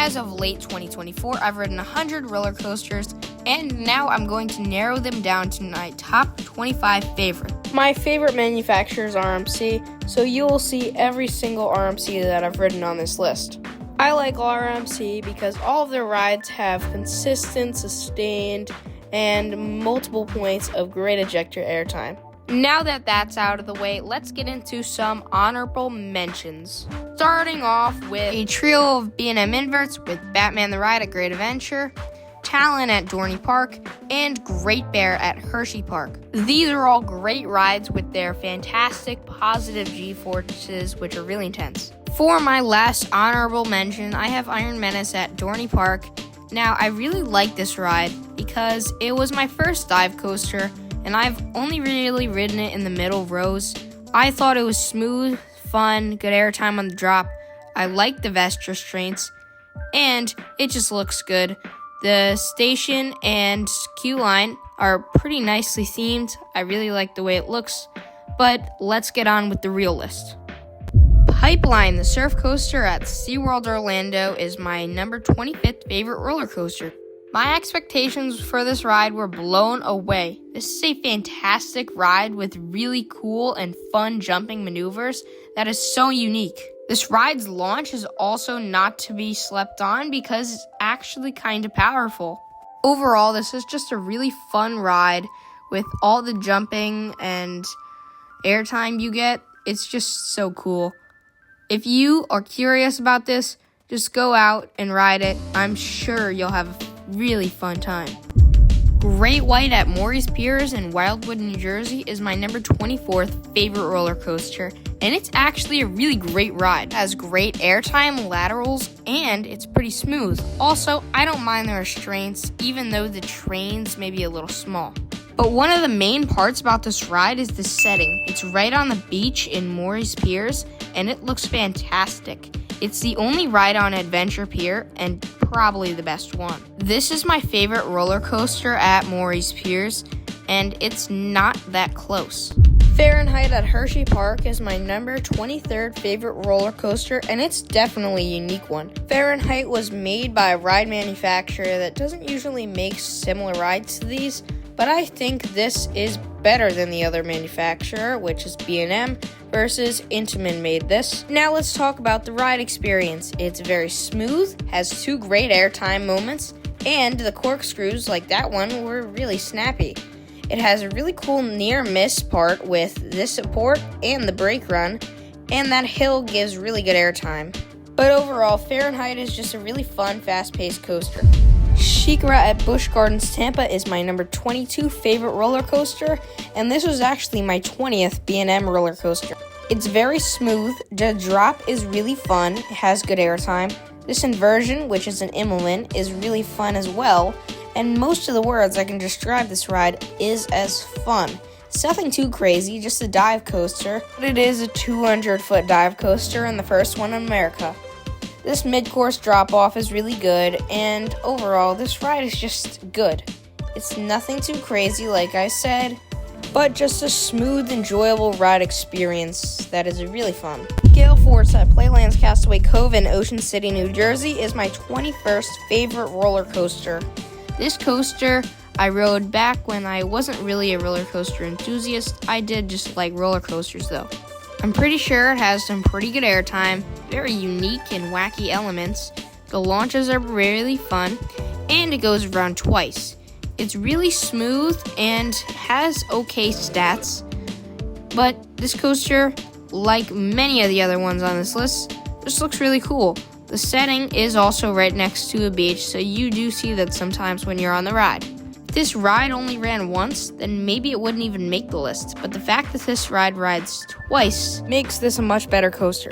As of late 2024, I've ridden 100 roller coasters, and now I'm going to narrow them down to my top 25 favorites. My favorite manufacturer is RMC, so you will see every single RMC that I've ridden on this list. I like RMC because all of their rides have consistent, sustained, and multiple points of great ejector airtime. Now that that's out of the way, let's get into some honorable mentions. Starting off with a trio of B&M inverts with Batman the Ride at Great Adventure, Talon at Dorney Park, and Great Bear at Hershey Park. These are all great rides with their fantastic positive G-forces, which are really intense. For my last honorable mention, I have Iron Menace at Dorney Park. Now, I really like this ride because it was my first dive coaster, and I've only really ridden it in the middle rows. I thought it was smooth, fun, good airtime on the drop. I like the vest restraints, and it just looks good. The station and queue line are pretty nicely themed. I really like the way it looks, but let's get on with the real list. Pipeline, the surf coaster at SeaWorld Orlando, is my number 25th favorite roller coaster. My expectations for this ride were blown away. This is a fantastic ride with really cool and fun jumping maneuvers that is so unique. This ride's launch is also not to be slept on because it's actually kind of powerful. Overall, this is just a really fun ride with all the jumping and airtime you get. It's just so cool. If you are curious about this, just go out and ride it. I'm sure you'll have a really fun time. Great White at Maury's Piers in Wildwood, New Jersey is my number 24th favorite roller coaster, and it's actually a really great ride. It has great airtime, laterals, and it's pretty smooth. Also, I don't mind the restraints, even though the trains may be a little small. But one of the main parts about this ride is the setting. It's right on the beach in Maury's Piers, and it looks fantastic. It's the only ride on Adventure Pier, and probably the best one. This is my favorite roller coaster at Maury's Piers, and it's not that close. Fahrenheit at Hershey Park is my number 23rd favorite roller coaster, and it's definitely a unique one. Fahrenheit was made by a ride manufacturer that doesn't usually make similar rides to these, but I think this is better than the other manufacturer, which is B&M, versus Intamin made this. Now let's talk about the ride experience. It's very smooth, has two great airtime moments, and the corkscrews like that one were really snappy. It has a really cool near miss part with this support and the brake run, and that hill gives really good airtime. But overall, Fahrenheit is just a really fun, fast-paced coaster. SheiKra at Busch Gardens Tampa is my number 22 favorite roller coaster, and this was actually my 20th B&M roller coaster. It's very smooth, the drop is really fun, it has good airtime. This inversion, which is an Immelman, is really fun as well, and most of the words I can describe this ride is as fun. It's nothing too crazy, just a dive coaster, but it is a 200-foot dive coaster and the first one in America. This mid-course drop-off is really good, and overall, this ride is just good. It's nothing too crazy, like I said, but just a smooth, enjoyable ride experience that is really fun. Gale Force at Playland's Castaway Cove in Ocean City, New Jersey is my 21st favorite roller coaster. This coaster I rode back when I wasn't really a roller coaster enthusiast. I did just like roller coasters though. I'm pretty sure it has some pretty good airtime, very unique and wacky elements. The launches are really fun, and it goes around twice. It's really smooth and has okay stats, but this coaster, like many of the other ones on this list, just looks really cool. The setting is also right next to a beach, so you do see that sometimes when you're on the ride. If this ride only ran once, then maybe it wouldn't even make the list, but the fact that this ride rides twice makes this a much better coaster.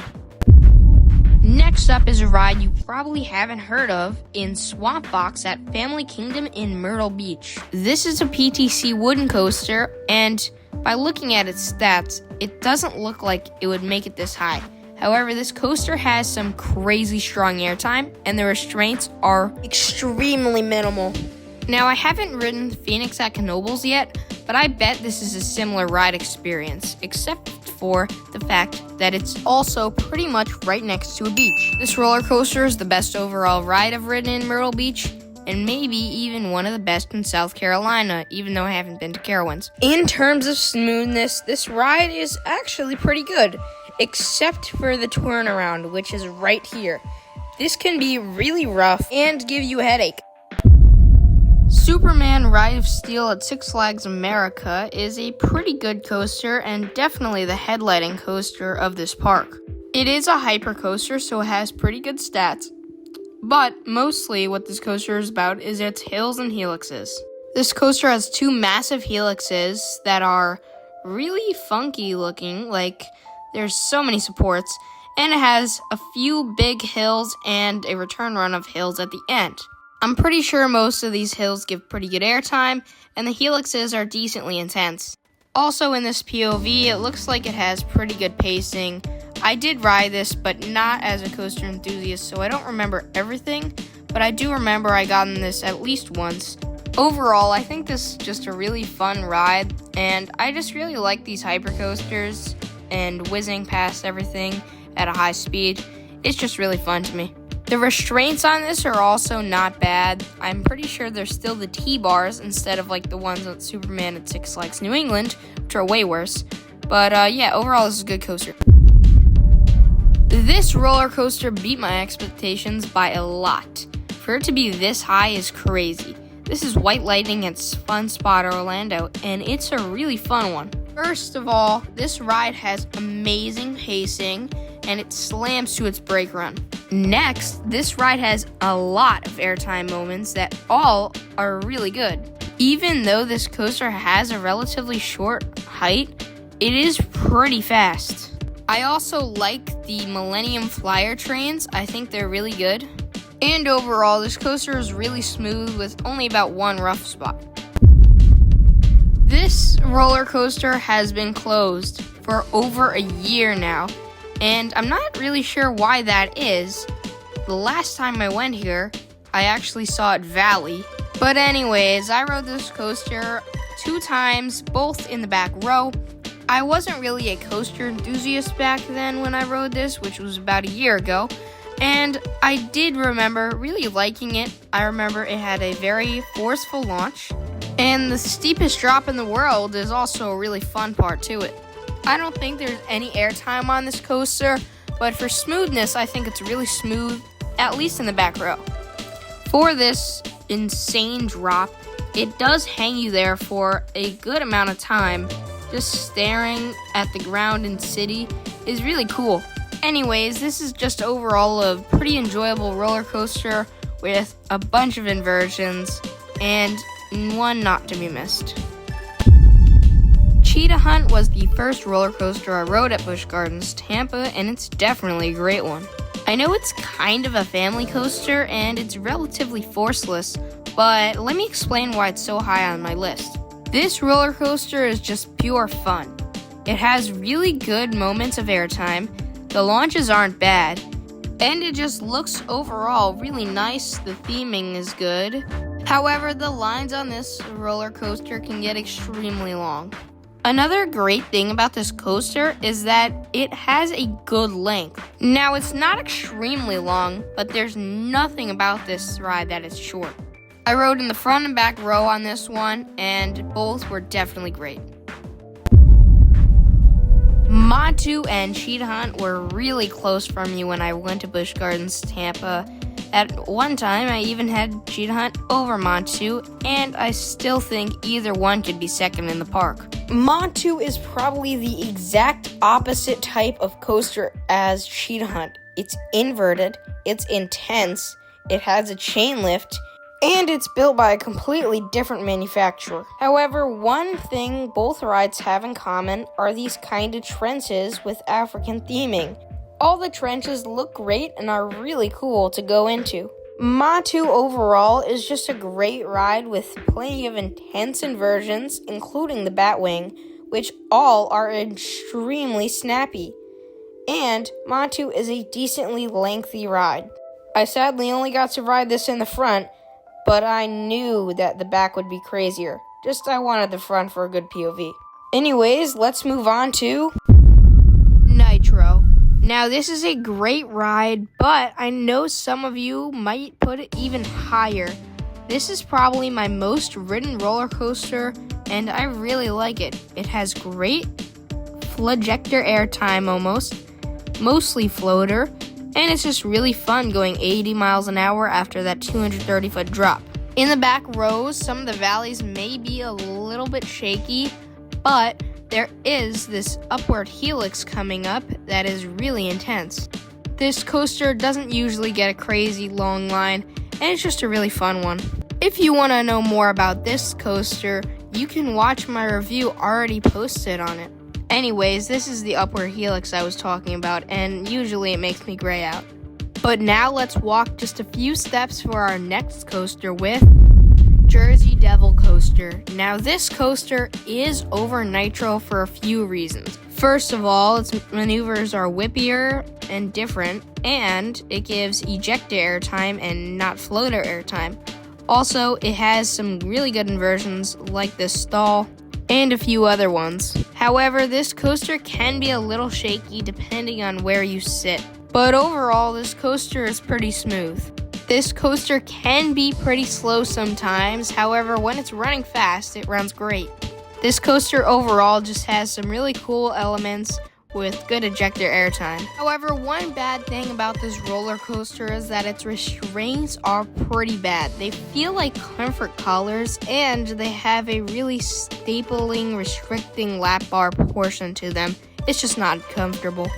Next up is a ride you probably haven't heard of in Swamp Fox at Family Kingdom in Myrtle Beach. This is a PTC wooden coaster, and by looking at its stats, it doesn't look like it would make it this high. However, this coaster has some crazy strong airtime, and the restraints are extremely minimal. Now, I haven't ridden Phoenix at Knoebels yet, but I bet this is a similar ride experience, except for the fact that it's also pretty much right next to a beach. This roller coaster is the best overall ride I've ridden in Myrtle Beach, and maybe even one of the best in South Carolina, even though I haven't been to Carowinds. In terms of smoothness, this ride is actually pretty good, except for the turnaround, which is right here. This can be really rough and give you a headache. Superman Ride of Steel at Six Flags America is a pretty good coaster and definitely the headlighting coaster of this park. It is a hyper coaster, so it has pretty good stats, but mostly what this coaster is about is its hills and helixes. This coaster has two massive helixes that are really funky looking, like there's so many supports, and it has a few big hills and a return run of hills at the end. I'm pretty sure most of these hills give pretty good airtime, and the helixes are decently intense. Also in this POV, it looks like it has pretty good pacing. I did ride this, but not as a coaster enthusiast, so I don't remember everything, but I do remember I got on this at least once. Overall, I think this is just a really fun ride, and I just really like these hypercoasters and whizzing past everything at a high speed. It's just really fun to me. The restraints on this are also not bad. I'm pretty sure they're still the T-bars instead of like the ones on Superman at Six Flags New England, which are way worse. But yeah, overall this is a good coaster. This roller coaster beat my expectations by a lot. For it to be this high is crazy. This is White Lightning at Fun Spot Orlando, and it's a really fun one. First of all, this ride has amazing pacing, and it slams to its brake run. Next, this ride has a lot of airtime moments that all are really good. Even though this coaster has a relatively short height, it is pretty fast. I also like the Millennium Flyer trains. I think they're really good. And overall, this coaster is really smooth with only about one rough spot. This roller coaster has been closed for over a year now, and I'm not really sure why that is. The last time I went here, I actually saw it Valley. But anyways, I rode this coaster 2 times, both in the back row. I wasn't really a coaster enthusiast back then when I rode this, which was about a year ago. And I did remember really liking it. I remember it had a very forceful launch. And the steepest drop in the world is also a really fun part to it. I don't think there's any airtime on this coaster, but for smoothness, I think it's really smooth, at least in the back row. For this insane drop, it does hang you there for a good amount of time. Just staring at the ground in city is really cool. Anyways, this is just overall a pretty enjoyable roller coaster with a bunch of inversions and one not to be missed. Cheetah Hunt was the first roller coaster I rode at Busch Gardens, Tampa, and it's definitely a great one. I know it's kind of a family coaster and it's relatively forceless, but let me explain why it's so high on my list. This roller coaster is just pure fun. It has really good moments of airtime, the launches aren't bad, and it just looks overall really nice. The theming is good. However, the lines on this roller coaster can get extremely long. Another great thing about this coaster is that it has a good length. Now, it's not extremely long, but there's nothing about this ride that is short. I rode in the front and back row on this one, and both were definitely great. Matu and Cheetah Hunt were really close for me when I went to Busch Gardens, Tampa. At one time, I even had Cheetah Hunt over Matu, and I still think either one could be second in the park. Matu is probably the exact opposite type of coaster as Cheetah Hunt. It's inverted, it's intense, it has a chain lift, and it's built by a completely different manufacturer. However, one thing both rides have in common are these kind of trenches with African theming. All the trenches look great and are really cool to go into. Matu overall is just a great ride with plenty of intense inversions, including the Batwing, which all are extremely snappy. And Matu is a decently lengthy ride. I sadly only got to ride this in the front, but I knew that the back would be crazier. Just I wanted the front for a good POV. Anyways, let's move on to Now, this is a great ride, but I know some of you might put it even higher. This is probably my most ridden roller coaster, and I really like it. It has great flojector airtime mostly floater, and it's just really fun going 80 miles an hour after that 230-foot drop. In the back rows, some of the valleys may be a little bit shaky, but there is this upward helix coming up that is really intense. This coaster doesn't usually get a crazy long line, and it's just a really fun one. If you want to know more about this coaster, you can watch my review already posted on it. Anyways, this is the upward helix I was talking about, and usually it makes me gray out. But now let's walk just a few steps for our next coaster with Jersey Devil Coaster. Now this coaster is over nitro for a few reasons. First of all, its maneuvers are whippier and different, and it gives ejector airtime and not floater airtime. Also, it has some really good inversions like this stall and a few other ones. However, this coaster can be a little shaky depending on where you sit. But overall, this coaster is pretty smooth. This coaster can be pretty slow sometimes, however, when it's running fast, it runs great. This coaster overall just has some really cool elements with good ejector airtime. However, one bad thing about this roller coaster is that its restraints are pretty bad. They feel like comfort collars, and they have a really stapling, restricting lap bar portion to them. It's just not comfortable.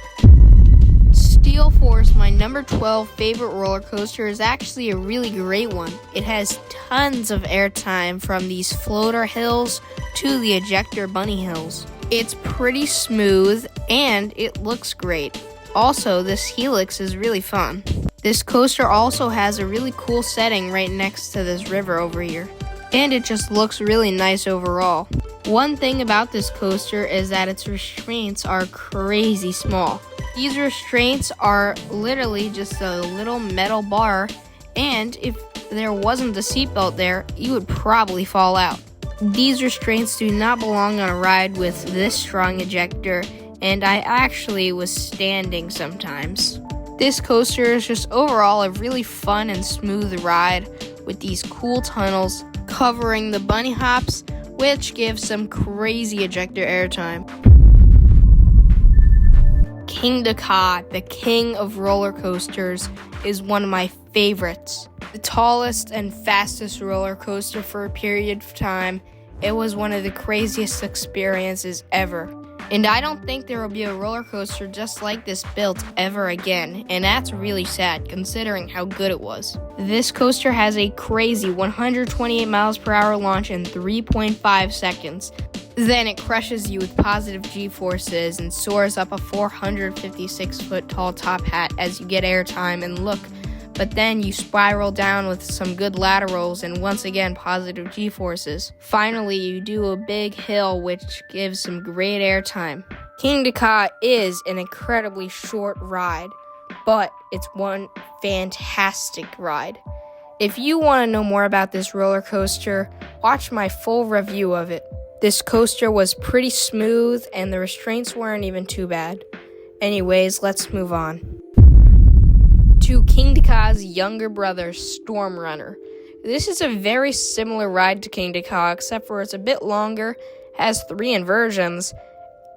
Steel Force, my number 12 favorite roller coaster, is actually a really great one. It has tons of airtime from these floater hills to the ejector bunny hills. It's pretty smooth and it looks great. Also, this helix is really fun. This coaster also has a really cool setting right next to this river over here, and it just looks really nice overall. One thing about this coaster is that its restraints are crazy small. These restraints are literally just a little metal bar, and if there wasn't a seatbelt there, you would probably fall out. These restraints do not belong on a ride with this strong ejector, and I actually was standing sometimes. This coaster is just overall a really fun and smooth ride with these cool tunnels covering the bunny hops, which gives some crazy ejector airtime. King Ka, the king of roller coasters, is one of my favorites. The tallest and fastest roller coaster for a period of time, it was one of the craziest experiences ever. And I don't think there will be a roller coaster just like this built ever again, and that's really sad considering how good it was. This coaster has a crazy 128 miles per hour launch in 3.5 seconds. Then it crushes you with positive G-forces and soars up a 456-foot tall top hat as you get airtime and look. But then you spiral down with some good laterals and once again positive G-forces. Finally, you do a big hill which gives some great airtime. King Ka is an incredibly short ride, but it's one fantastic ride. If you want to know more about this roller coaster, watch my full review of it. This coaster was pretty smooth and the restraints weren't even too bad. Anyways, let's move on to King Ka's younger brother, Storm Runner. This is a very similar ride to King Ka, except for it's a bit longer, has 3 inversions,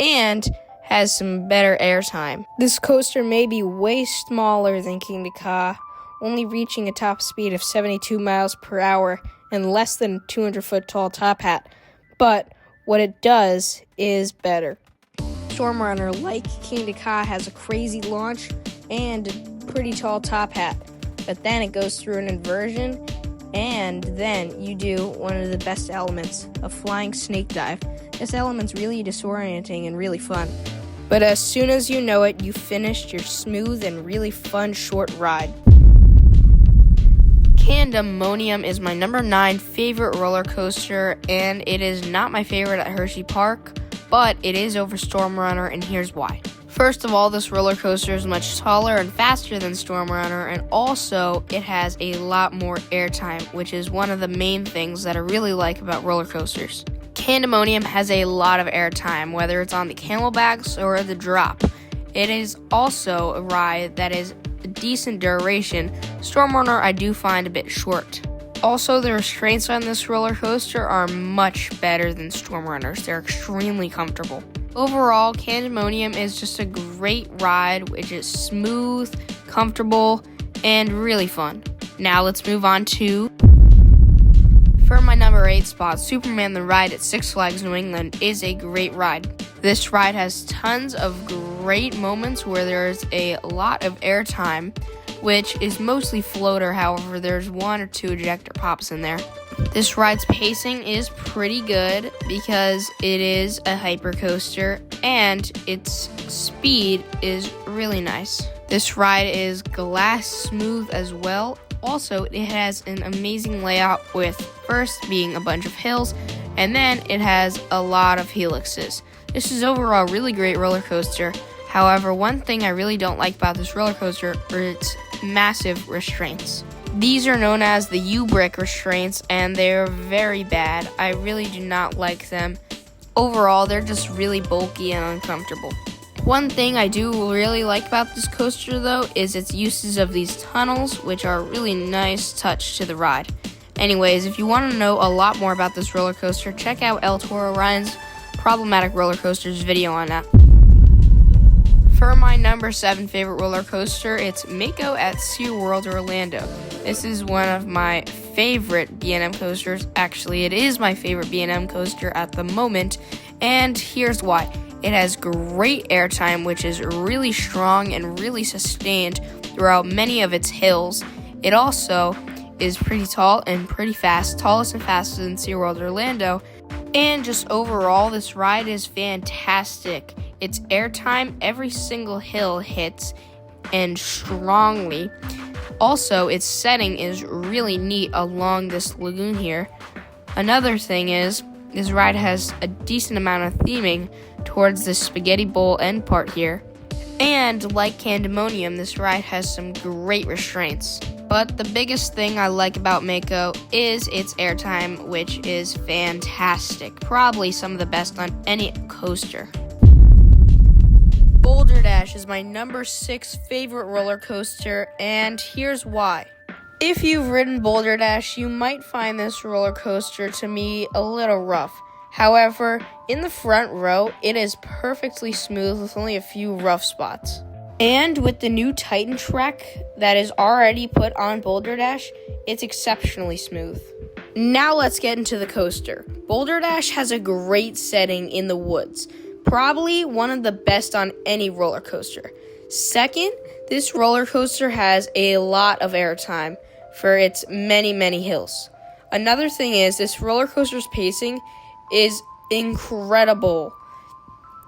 and has some better airtime. This coaster may be way smaller than King Ka, only reaching a top speed of 72 miles per hour and less than a 200-foot tall top hat, but what it does is better. Storm Runner, like King Ka, has a crazy launch and a pretty tall top hat, but then it goes through an inversion, and then you do one of the best elements, a flying snake dive. This element's really disorienting and really fun, but as soon as you know it, you finished your smooth and really fun short ride. Pandemonium is my number 9 favorite roller coaster, and it is not my favorite at Hershey Park, but it is over Storm Runner, and here's why. First of all, this roller coaster is much taller and faster than Storm Runner, and also it has a lot more airtime, which is one of the main things that I really like about roller coasters. Pandemonium has a lot of airtime, whether it's on the camelbacks or the drop. It is also a ride that is a decent duration. Stormrunner I do find a bit short. Also, the restraints on this roller coaster are much better than Stormrunner's. They're extremely comfortable. Overall, Candemonium is just a great ride, which is smooth, comfortable, and really fun. Now let's move on to, for my number 8 spot, Superman the Ride at Six Flags New England is a great ride. This ride has tons of great moments where there's a lot of airtime, which is mostly floater. However, there's 1 or 2 ejector pops in there. This ride's pacing is pretty good because it is a hyper coaster and its speed is really nice. This ride is glass smooth as well. Also, it has an amazing layout with first being a bunch of hills and then it has a lot of helixes. This is overall a really great roller coaster. However, one thing I really don't like about this roller coaster are its massive restraints. These are known as the U-brick restraints, and they're very bad. I really do not like them. Overall, they're just really bulky and uncomfortable. One thing I do really like about this coaster, though, is its uses of these tunnels, which are a really nice touch to the ride. Anyways, if you want to know a lot more about this roller coaster, check out El Toro Ryan's Problematic Roller Coasters video on that. For my number 7 favorite roller coaster, it's Mako at SeaWorld Orlando. This is one of my favorite B&M coasters. Actually, it is my favorite B&M coaster at the moment, and here's why. It has great airtime, which is really strong and really sustained throughout many of its hills. It also is pretty tall and pretty fast, tallest and fastest than SeaWorld Orlando. And just overall, this ride is fantastic. Its airtime, every single hill hits, and strongly. Also, its setting is really neat along this lagoon here. Another thing is, this ride has a decent amount of theming towards the spaghetti bowl end part here. And like Candemonium, this ride has some great restraints. But the biggest thing I like about Mako is its airtime, which is fantastic. Probably some of the best on any coaster. Boulder Dash is my number 6 favorite roller coaster, and here's why. If you've ridden Boulder Dash, you might find this roller coaster to me a little rough. However, in the front row, it is perfectly smooth with only a few rough spots. And with the new Titan track that is already put on Boulder Dash, it's exceptionally smooth. Now let's get into the coaster. Boulder Dash has a great setting in the woods. Probably one of the best on any roller coaster. Second, this roller coaster has a lot of airtime for its many, many hills. Another thing is this roller coaster's pacing is incredible.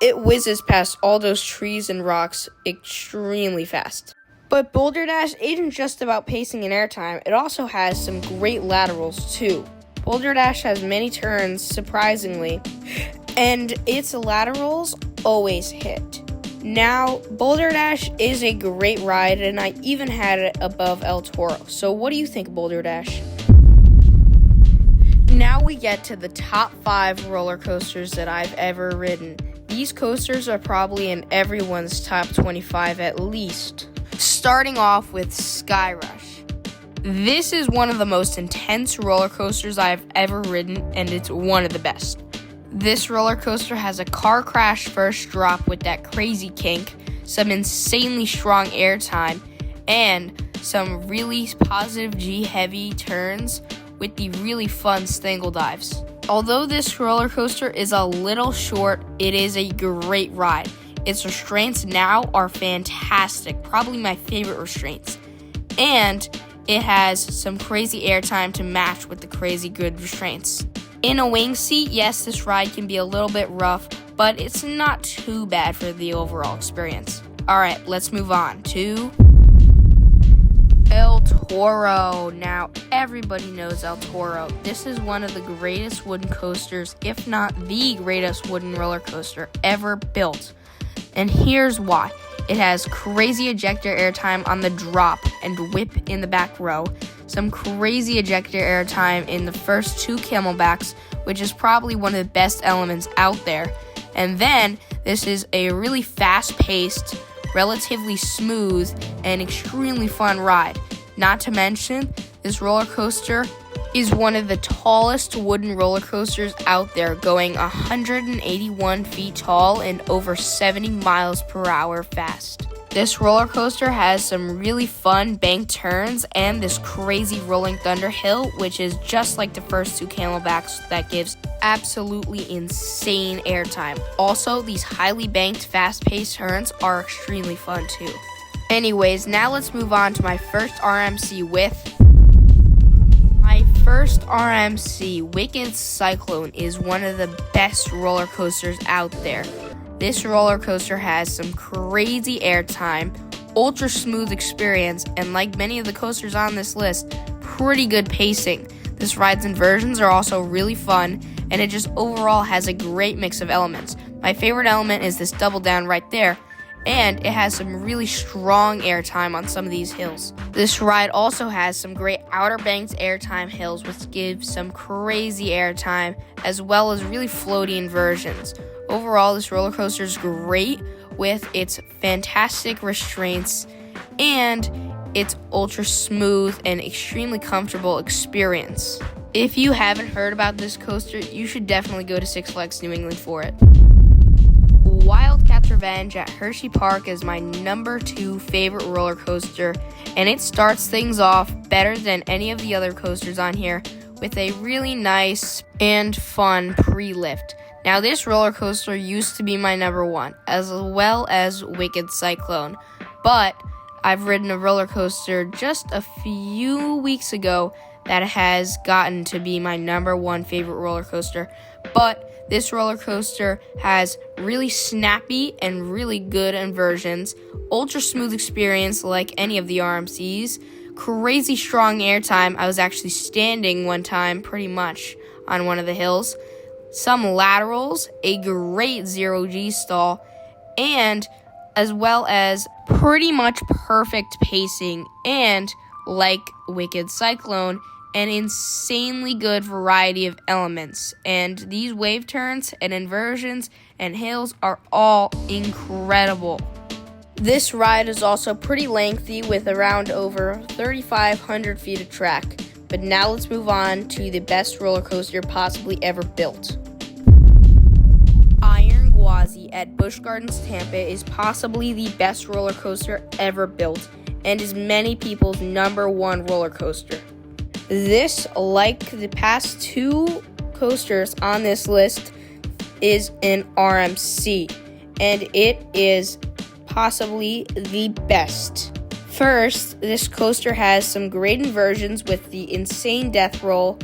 It whizzes past all those trees and rocks extremely fast. But Boulder Dash isn't just about pacing and airtime, it also has some great laterals too. Boulder Dash has many turns, surprisingly, and its laterals always hit. Now, Boulder Dash is a great ride, and I even had it above El Toro. So what do you think of Boulder Dash? Now we get to the top 5 roller coasters that I've ever ridden. These coasters are probably in everyone's top 25 at least. Starting off with Sky Rush. This is one of the most intense roller coasters I've ever ridden, and it's one of the best. This roller coaster has a car crash first drop with that crazy kink, some insanely strong airtime, and some really positive G heavy turns with the really fun stangle dives. Although this roller coaster is a little short, it is a great ride. Its restraints now are fantastic, probably my favorite restraints. And it has some crazy airtime to match with the crazy good restraints. In a wing seat, yes, this ride can be a little bit rough, but it's not too bad for the overall experience. Alright, let's move on to El Toro. Now, everybody knows El Toro. This is one of the greatest wooden coasters, if not the greatest wooden roller coaster ever built. And here's why. It has crazy ejector airtime on the drop and whip in the back row. Some crazy ejector airtime in the first 2 camelbacks, which is probably one of the best elements out there. And then, this is a really fast-paced relatively smooth, and extremely fun ride. Not to mention, this roller coaster is one of the tallest wooden roller coasters out there, going 181 feet tall and over 70 miles per hour fast. This roller coaster has some really fun banked turns and this crazy rolling thunder hill, which is just like the first two camelbacks that gives absolutely insane airtime. Also, these highly banked, fast-paced turns are extremely fun too. Anyways, now let's move on to my first RMC First RMC, Wicked Cyclone, is one of the best roller coasters out there. This roller coaster has some crazy airtime, ultra smooth experience, and like many of the coasters on this list, pretty good pacing. This ride's inversions are also really fun, and it just overall has a great mix of elements. My favorite element is this double down right there, and it has some really strong airtime on some of these hills. This ride also has some great outer banked airtime hills, which give some crazy airtime, as well as really floaty inversions. Overall, this roller coaster is great with its fantastic restraints and its ultra smooth and extremely comfortable experience. If you haven't heard about this coaster, you should definitely go to Six Flags New England for it. Wildcats Revenge at Hershey Park is my number 2 favorite roller coaster, and it starts things off better than any of the other coasters on here with a really nice and fun pre-lift. Now, this roller coaster used to be my number 1, as well as Wicked Cyclone, but I've ridden a roller coaster just a few weeks ago that has gotten to be my number 1 favorite roller coaster, but this roller coaster has really snappy and really good inversions, ultra smooth experience like any of the RMCs, crazy strong airtime. I was actually standing one time pretty much on one of the hills, some laterals, a great 0G stall, and as well as pretty much perfect pacing, and like Wicked Cyclone, an insanely good variety of elements, and these wave turns and inversions and hills are all incredible. This ride is also pretty lengthy with around over 3,500 feet of track, but now let's move on to the best roller coaster possibly ever built. Iron Gwazi at Busch Gardens, Tampa is possibly the best roller coaster ever built and is many people's number 1 roller coaster. This, like the past 2 coasters on this list, is an RMC, and it is possibly the best. First, this coaster has some great inversions with the insane death roll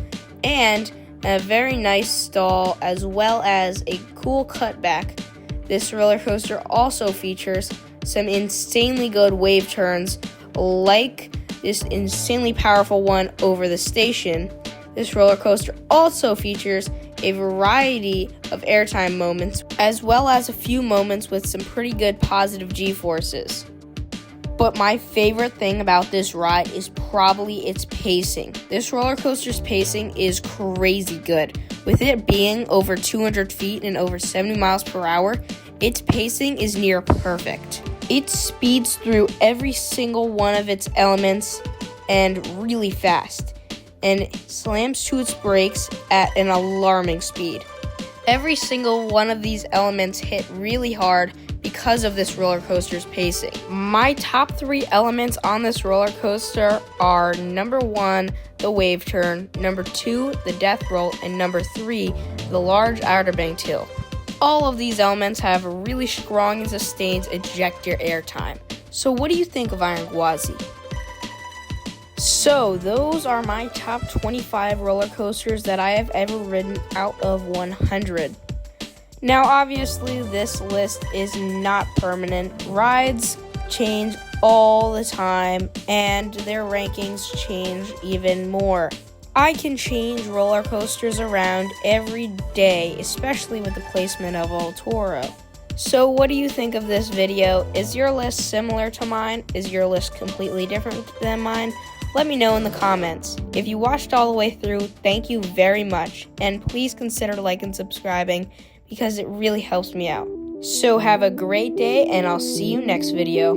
and a very nice stall, as well as a cool cutback. This roller coaster also features some insanely good wave turns, like this insanely powerful one over the station. This roller coaster also features a variety of airtime moments, as well as a few moments with some pretty good positive G-forces. But my favorite thing about this ride is probably its pacing. This roller coaster's pacing is crazy good. With it being over 200 feet and over 70 miles per hour, its pacing is near perfect. It speeds through every single one of its elements and really fast, and slams to its brakes at an alarming speed. Every single one of these elements hit really hard because of this roller coaster's pacing. My top 3 elements on this roller coaster are number 1, the wave turn, number 2, the death roll, and number 3, the large outer banked hill. All of these elements have a really strong and sustained ejector airtime. So what do you think of Iron Gwazi? So those are my top 25 roller coasters that I have ever ridden out of 100. Now obviously this list is not permanent. Rides change all the time and their rankings change even more. I can change roller coasters around every day, especially with the placement of El Toro. So what do you think of this video? Is your list similar to mine? Is your list completely different than mine? Let me know in the comments. If you watched all the way through, thank you very much. And please consider liking and subscribing because it really helps me out. So have a great day, and I'll see you next video.